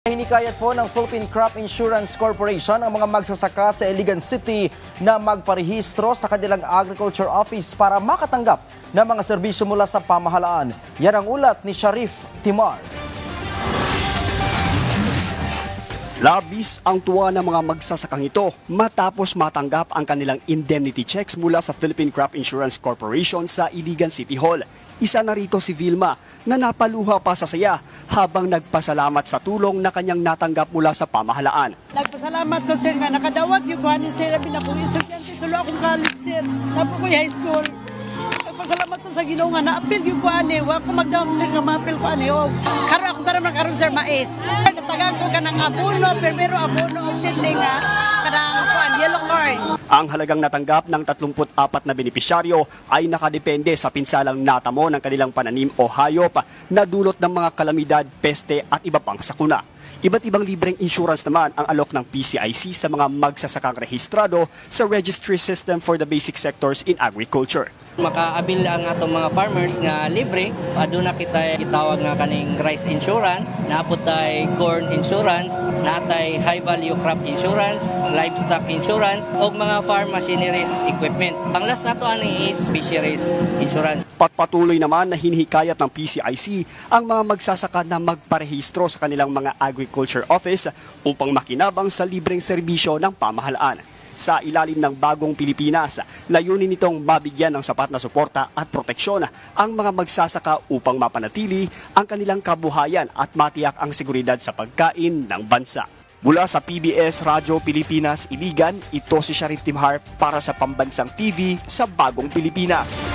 Hinikayat po ng Philippine Crop Insurance Corporation ang mga magsasaka sa Iligan City na magparehistro sa kanilang Agriculture Office para makatanggap ng mga serbisyo mula sa pamahalaan. Yan ang ulat ni Sharif Timar. Labis ang tuwa ng mga magsasakang ito matapos matanggap ang kanilang indemnity checks mula sa Philippine Crop Insurance Corporation sa Iligan City Hall. Isa na rito si Vilma na napaluha pa sa saya habang nagpasalamat sa tulong na kanyang natanggap mula sa pamahalaan. Nagpasalamat ko sir nga nakadawat yung kuhanin sir abi na kong estudyante tulo akong college sir na po ko'y high school. Nagpasalamat ko sa Ginoo nga na-appeal yung kuhanin wa ko magdawam sir nga ma-appeal kuhanin o karon akong taram karon sir mais. Natagang ko kanang abono pero abono og seedling nga kanang kuan yellow corn. Ang halagang natanggap ng 34 na benepisyaryo ay nakadepende sa pinsalang natamo ng kanilang pananim o hayop na dulot ng mga kalamidad, peste at iba pang sakuna. Iba't ibang libreng insurance naman ang alok ng PCIC sa mga magsasakang rehistrado sa Registry System for the Basic Sectors in Agriculture. Makaabil ang atong mga farmers nga libre, aduna kita gitawag nga kaning rice insurance, naapod tay corn insurance, natay high value crop insurance, livestock insurance ug mga farm machineries equipment. Ang last nato ani is fisheries insurance. Patuloy naman na hinihikayat ng PCIC ang mga magsasaka na magparehistro sa kanilang mga agriculture office upang makinabang sa libreng serbisyo ng pamahalaan. Sa ilalim ng bagong Pilipinas, layunin nitong mabigyan ng sapat na suporta at proteksyon ang mga magsasaka upang mapanatili ang kanilang kabuhayan at matiyak ang seguridad sa pagkain ng bansa. Mula sa PBS Radyo Pilipinas Iligan, ito si Sharif Timar para sa Pambansang TV sa Bagong Pilipinas.